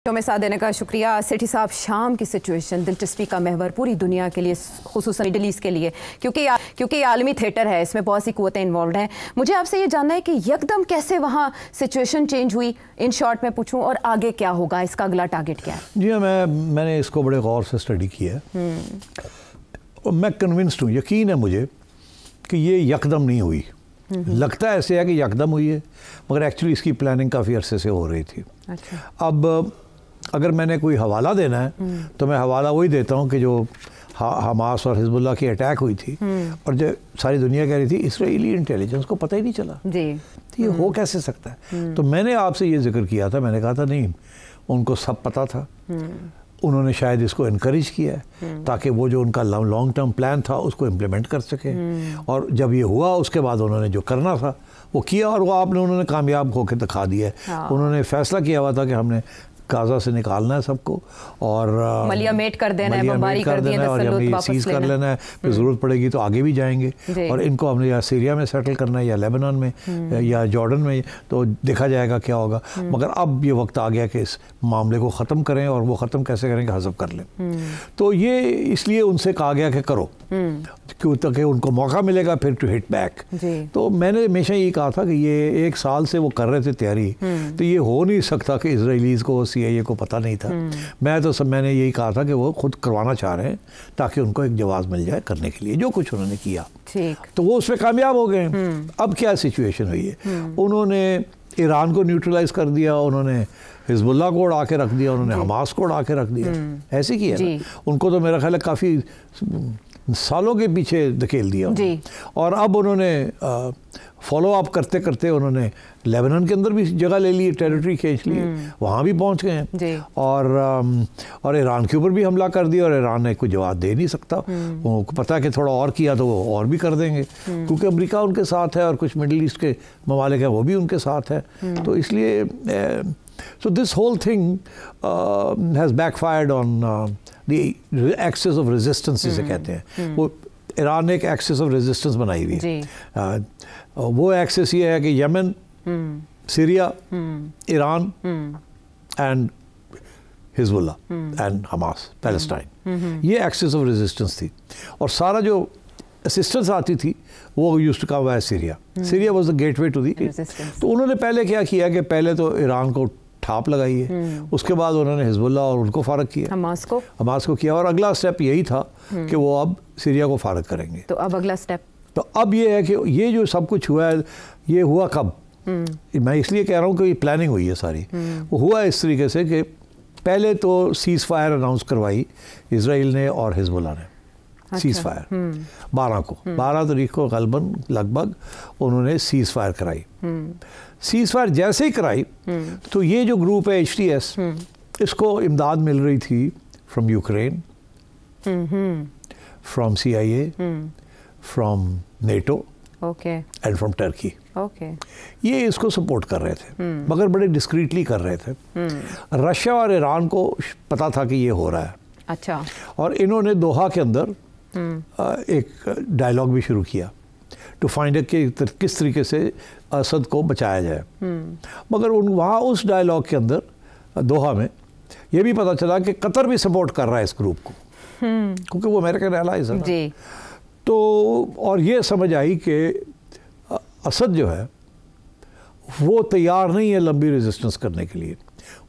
Show में साथ देने का शुक्रिया। सेठी साहब, शाम की सिचुएशन दिलचस्पी का महवर पूरी दुनिया के लिए, खुसूसन मिडल ईस्ट के लिए, क्योंकि आलमी थिएटर है, इसमें बहुत सी कुव्वतें इन्वॉल्व हैं। मुझे आपसे ये जानना है कि यकदम कैसे वहाँ सिचुएशन चेंज हुई, इन शॉर्ट में पूछूं, और आगे क्या होगा, इसका अगला टारगेट क्या है? जी हाँ, मैंने इसको बड़े गौर से स्टडी किया है और मैं कन्विंस्ड हूँ, यकीन है मुझे कि ये यकदम नहीं हुई। लगता ऐसे है कि यकदम हुई है, मगर एक्चुअली इसकी प्लानिंग काफ़ी अरसे से हो रही थी। अच्छा। अब अगर मैंने कोई हवाला देना है तो मैं हवाला वही देता हूँ कि जो हमास और हिजबुल्लाह की अटैक हुई थी और जो सारी दुनिया कह रही थी इसराइली इंटेलिजेंस को पता ही नहीं चला जी। तो ये हो कैसे सकता है। तो मैंने आपसे ये जिक्र किया था, मैंने कहा था नहीं, उनको सब पता था, उन्होंने शायद इसको इनकरेज किया है ताकि वो जो उनका लॉन्ग टर्म प्लान था उसको इम्प्लीमेंट कर सके। और जब ये हुआ उसके बाद उन्होंने जो करना था वो किया और वो उन्होंने कामयाब होकर दिखा दिया है। हाँ। उन्होंने फैसला किया हुआ था कि हमने गाजा से निकालना है सबको और मलियामेट कर देना है, बमबारी कर देना है और हमें सीज कर लेना है, फिर ज़रूरत पड़ेगी तो आगे भी जाएंगे और इनको हमने या सीरिया में सेटल करना है या लेबनान में या जॉर्डन में, तो देखा जाएगा क्या होगा। मगर अब ये वक्त आ गया कि इस मामले को ख़त्म करें और वो ख़त्म कैसे करेंगे, हज़म कर लें। तो ये इसलिए उनसे कहा गया कि करो, क्यों ताकि उनको मौका मिलेगा फिर टू हिट बैक। तो मैंने हमेशा ये कहा था कि ये 1 साल से वो कर रहे थे तैयारी, तो ये हो नहीं सकता कि इसराइलीज़ को CIA को पता नहीं था। मैंने यही कहा था कि वो खुद करवाना चाह रहे हैं ताकि उनको एक जवाब मिल जाए करने के लिए जो कुछ उन्होंने किया। तो वो उसमें कामयाब हो गए। अब क्या सिचुएशन हुई है, उन्होंने ईरान को न्यूट्रलाइज कर दिया, उन्होंने हिजबुल्लाह को उड़ा के रख दिया, उन्होंने हमास को उड़ा के रख दिया। ऐसे किया ना? उनको तो मेरा ख्याल है काफ़ी सालों के पीछे धकेल दिया और अब उन्होंने फॉलो अप करते करते उन्होंने लेबनान के अंदर भी जगह ले ली, टेरिटरी खींच ली, वहाँ भी पहुँच गए हैं और ईरान के ऊपर भी हमला कर दिया और ईरान ने कोई जवाब दे नहीं सकता। उनको पता है कि थोड़ा और किया तो वो और भी कर देंगे, क्योंकि अमेरिका उनके साथ है और कुछ मिडिल ईस्ट के ममालिक हैं वो भी उनके साथ है। तो इसलिए so this whole thing has backfired on the axis of resistance जिसे कहते हैं। वो ईरान ने एक एक्सिस ऑफ रेजिस्टेंस बनाई हुई है। वो एक्सिस ये है कि Yemen, Syria, Iran and Hezbollah and Hamas, Palestine, ये एक्सिस ऑफ रेजिस्टेंस थी। और सारा जो असिस्टेंस आती थी वो used to come by Syria. Syria was the gateway to the. तो उन्होंने पहले क्या किया कि पहले तो ईरान को ठाप लगाई है, उसके बाद उन्होंने हिजबुल्लाह और उनको फारग किया, हमास को किया, और अगला स्टेप यही था कि वो अब सीरिया को फारग करेंगे। तो अब अगला स्टेप, तो अब ये है कि ये जो सब कुछ हुआ है, ये हुआ कब? मैं इसलिए कह रहा हूँ कि ये प्लानिंग हुई है सारी। वो हुआ इस तरीके से कि पहले तो सीज़ फायर अनाउंस करवाई इसराइल ने और हिजबुल्लाह ने। सीज़ फायर 12 तारीख को गलबन लगभग उन्होंने सीज़ फायर कराई। सीज़ फायर जैसे ही कराई तो ये जो ग्रुप है HTS, इसको इमदाद मिल रही थी from Ukraine, from CIA, from NATO and from Turkey. ये इसको सपोर्ट कर रहे थे, मगर बड़े डिस्क्रीटली कर रहे थे। रशिया और ईरान को पता था कि ये हो रहा है। अच्छा। और इन्होंने दोहा के अंदर एक डायलॉग भी शुरू किया टू फाइंड कि किस तरीके से असद को बचाया जाए। मगर वहाँ उस डायलॉग के अंदर दोहा में ये भी पता चला कि कतर भी सपोर्ट कर रहा है इस ग्रुप को, क्योंकि वो अमेरिकन एलाइज है। तो और ये समझ आई कि असद जो है वो तैयार नहीं है लंबी रेजिस्टेंस करने के लिए।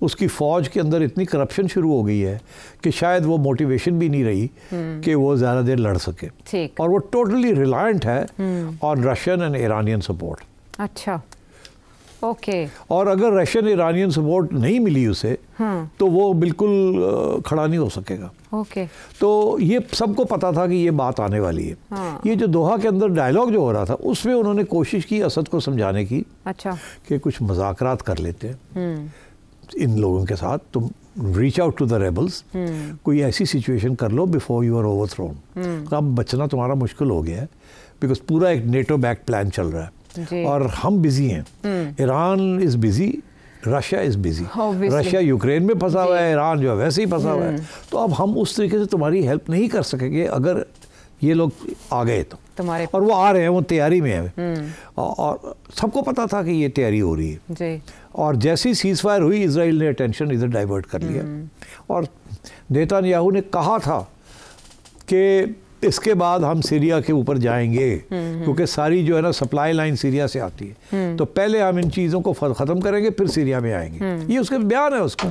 उसकी फ़ौज के अंदर इतनी करप्शन शुरू हो गई है कि शायद वो मोटिवेशन भी नहीं रही कि वो ज़्यादा देर लड़ सके, और वो टोटली रिलायंट है on Russian and Iranian support. अच्छा, और अगर रशियन ईरानियन सपोर्ट नहीं मिली उसे तो वो बिल्कुल खड़ा नहीं हो सकेगा। तो ये सबको पता था कि ये बात आने वाली है। ये जो दोहा के अंदर डायलॉग जो हो रहा था उसमें उन्होंने कोशिश की असद को समझाने की। अच्छा। कि कुछ मज़ाकरात कर लेते हैं इन लोगों के साथ, तुम reach out to the rebels, कोई ऐसी सिचुएशन कर लो बिफोर यू आर ओवरथ्रोन। अब बचना तुम्हारा मुश्किल हो गया है, बिकॉज पूरा एक NATO बैक प्लान चल रहा है और हम बिजी हैं। Iran is busy, Russia is busy. Russia Ukraine में फंसा हुआ है, ईरान जो है वैसे ही फंसा हुआ है। तो अब हम उस तरीके से तुम्हारी हेल्प नहीं कर सकेंगे अगर ये लोग आ गए तो। तुम्हारे और वो आ रहे हैं, वो तैयारी में है और सबको पता था कि ये तैयारी हो रही है। और जैसी सीज फायर हुई इजराइल ने अटेंशन इधर डाइवर्ट कर लिया और नेतन्याहू ने कहा था कि इसके बाद हम सीरिया के ऊपर जाएंगे क्योंकि सारी जो है ना सप्लाई लाइन सीरिया से आती है, तो पहले हम इन चीज़ों को ख़त्म करेंगे फिर सीरिया में आएंगे। ये उसके बयान है उसका।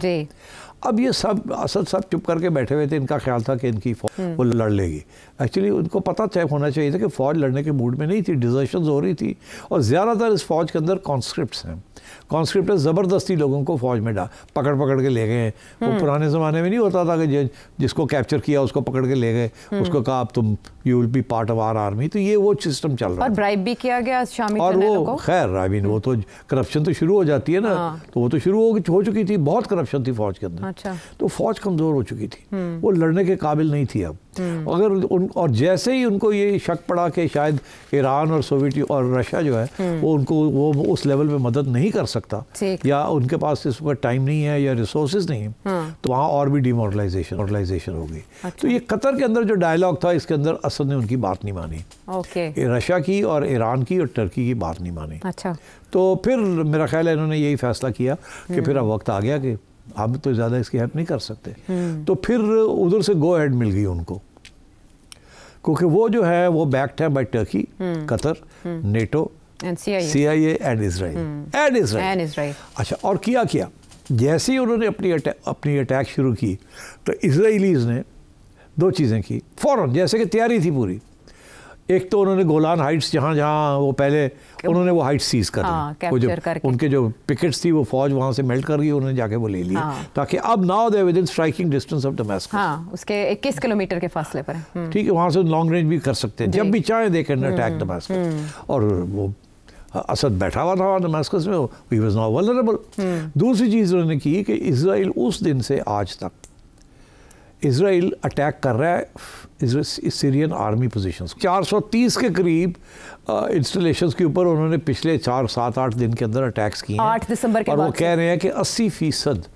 अब ये सब असद सब चुप करके बैठे हुए थे, इनका ख्याल था कि इनकी फौज वो लड़ लेगी। एक्चुअली उनको पता होना चाहिए था कि फ़ौज लड़ने के मूड में नहीं थी, डिजर्शंस हो रही थी और ज़्यादातर इस फौज के अंदर कॉन्स्क्रिप्ट्स हैं। कॉन्स्क्रिप्ट ज़बरदस्ती लोगों को फौज में पकड़ के ले गए। वो पुराने ज़माने में नहीं होता था कि जिसको कैप्चर किया उसको पकड़ के ले गए, उसको कहा अब तुम you will be part of our army. तो ये वो सिस्टम चल रहा है और ब्राइब भी किया गया शामिल और वो खैर आई मीन वो तो करप्शन तो शुरू हो जाती है ना। तो वो तो शुरू हो चुकी थी, बहुत करप्शन थी फौज के अंदर। अच्छा। तो फौज कमज़ोर हो चुकी थी, वो लड़ने के काबिल नहीं थी अब। अगर और जैसे ही उनको ये शक पड़ा कि शायद ईरान और सोवियत और रशिया जो है वो उनको वो उस लेवल पे मदद नहीं कर सकता या उनके पास इस वक्त टाइम नहीं है या रिसोर्सेज नहीं है, तो वहाँ और भी डिमोरलाइजेशन हो गई। तो ये कतर के अंदर जो डायलॉग था इसके अंदर असद ने उनकी बात नहीं मानी, रशिया की और ईरान की और टर्की की बात नहीं मानी। अच्छा। तो फिर मेरा ख्याल है इन्होंने यही फैसला किया कि फिर अब वक्त आ गया कि हम तो ज़्यादा इसकी हेल्प नहीं कर सकते। तो फिर उधर से गो अहेड मिल गई उनको, क्योंकि वो जो है वो बैक्ड है by Turkey, Qatar, NATO, CIA and Israel. अच्छा, और किया जैसे ही उन्होंने अपनी अटैक शुरू की तो इजराइलीज़ ने दो चीज़ें की फ़ौरन, जैसे कि तैयारी थी पूरी। एक तो उन्होंने गोलान हाइट्स जहाँ वो पहले उन्होंने वो हाइट्स सीज कर ली, वो जो उनके जो पिकेट्स थी वो फौज वहाँ से मेल्ट कर गई, उन्होंने जाके वो ले लिया ताकि अब now they with in striking distance of Damascus. उसके 21 किलोमीटर के फासले पर है। ठीक है, वहाँ से लॉन्ग रेंज भी कर सकते हैं, जब भी चाहे दे कैन अटैक दमास्कस। और वो असद बैठा हुआ था दमास्कस में, ही वाज नाउ वल्नरेबल। दूसरी चीज़ उन्होंने की कि इजराइल उस दिन से आज तक इजराइल अटैक कर रहा है सीरियन आर्मी पोजीशंस। 430 के करीब इंस्टॉलेशंस के ऊपर उन्होंने पिछले 4-7-8 दिन के अंदर अटैक्स किए हैं। 8 दिसंबर के और वो कह रहे हैं कि 80%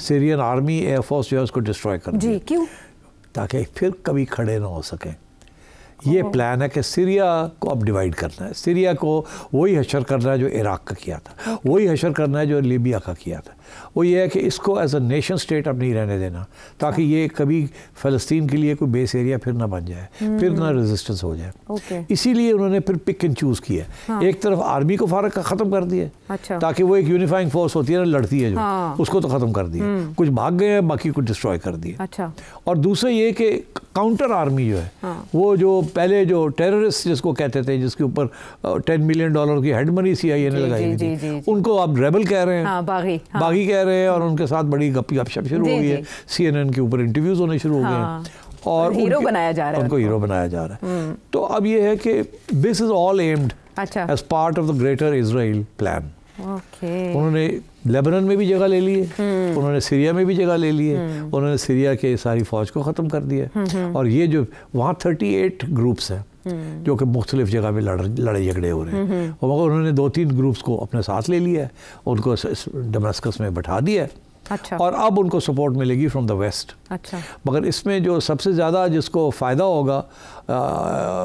सीरियन आर्मी एयरफोर्स जो है उसको डिस्ट्रॉय कर दिया। क्यों? ताकि फिर कभी खड़े ना हो सकें। ये प्लान है कि सीरिया को अब डिवाइड करना है, सीरिया को वही हशर करना है जो इराक का किया था, वही हशर करना है जो लीबिया का किया था। वो ये है कि इसको एज अ नेशन स्टेट अब नहीं रहने देना, ताकि ये कभी फ़लस्तीन के लिए कोई बेस एरिया फिर ना बन जाए, फिर ना रेजिस्टेंस हो जाए। इसीलिए उन्होंने फिर पिक एंड चूज़ किया। एक तरफ आर्मी को ख़त्म कर दिया, ताकि वो एक यूनिफाइंग फोर्स होती है ना, लड़ती है जो, उसको तो ख़त्म कर दिया, कुछ भाग गए हैं, बाकी को डिस्ट्रॉय कर दिया। और दूसरा ये कि काउंटर आर्मी जो है वो जो पहले जो टेररिस्ट जिसको कहते थे, जिसके ऊपर $10 मिलियन की हेड मनी CIA ने लगाई हुई थी, उनको अब रेबल कह रहे हैं, बागी कह रहे हैं, और उनके साथ बड़ी गपशप शुरू हो गई है। CNN के ऊपर इंटरव्यूज होने शुरू हो गए हैं और हीरो बनाया जा रहा है, उनको हीरो बनाया जा रहा है। तो अब ये है कि this is all aimed as part of the greater Israel plan. उन्होंने लेबनान में भी जगह ले ली है, उन्होंने सीरिया में भी जगह ले ली है, उन्होंने सीरिया के सारी फौज को ख़त्म कर दिया। और ये जो वहाँ 38 ग्रुप्स हैं जो कि मुख्तलिफ जगह में लड़ाई झगड़े हो रहे हैं, और मगर उन्होंने 2-3 ग्रुप्स को अपने साथ ले लिया है, उनको दमास्कस में बैठा दिया है। और अब उनको सपोर्ट मिलेगी फ्रॉम द वेस्ट। मगर इसमें जो सबसे ज़्यादा जिसको फ़ायदा होगा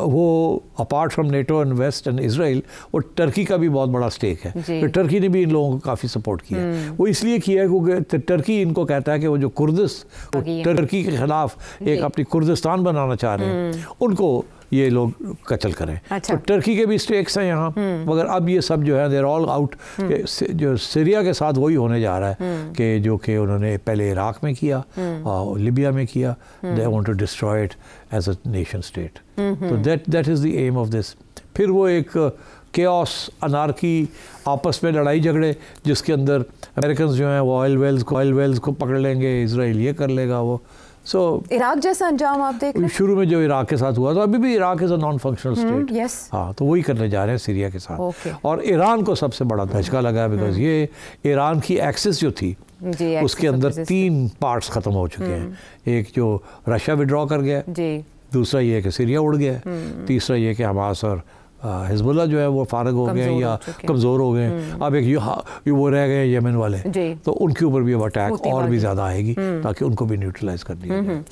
वो apart from NATO and west and Israel, वो टर्की का भी बहुत बड़ा स्टेक है। तो टर्की ने भी इन लोगों को काफ़ी सपोर्ट किया है। वो इसलिए किया है क्योंकि टर्की इनको कहता है कि वो जो टर्की के खिलाफ एक अपनी कुर्दिस्तान बनाना चाह रहे हैं, उनको ये लोग कचल करें। तो टर्की के भी स्टेक्स हैं यहाँ, मगर अब ये सब जो है देर ऑल आउट। जो सीरिया के साथ वही होने जा रहा है कि जो कि उन्होंने पहले इराक में किया और लिबिया में किया, they want to destroy it as a nation state. तो that is the aim of this. फिर वो एक केओस, अनार्की, आपस में लड़ाई झगड़े, जिसके अंदर अमेरिकन जो हैं वो ऑयल वेल्स को पकड़ लेंगे, इजराइल ये कर लेगा वो। इराक जैसा अंजाम आप देख रहे हैं? शुरू में जो इराक के साथ हुआ था, अभी भी Iraq is a non functional state. हाँ, तो वही करने जा रहे हैं सीरिया के साथ। और ईरान को सबसे बड़ा धचका लगा है, बिकॉज ये ईरान की एक्सिस जो थी उसके अंदर 3 पार्ट्स खत्म हो चुके हैं। एक जो रशिया विड्रॉ कर गया, दूसरा ये कि सीरिया उड़ गया, तीसरा ये कि हमास और हिजबुल्लाह जो है वो फारग हो गए या कमज़ोर हो गए। अब एक वो रह गए यमन वाले, तो उनके ऊपर भी अब अटैक और भी ज़्यादा आएगी ताकि उनको भी न्यूट्रलाइज कर दिया जाए।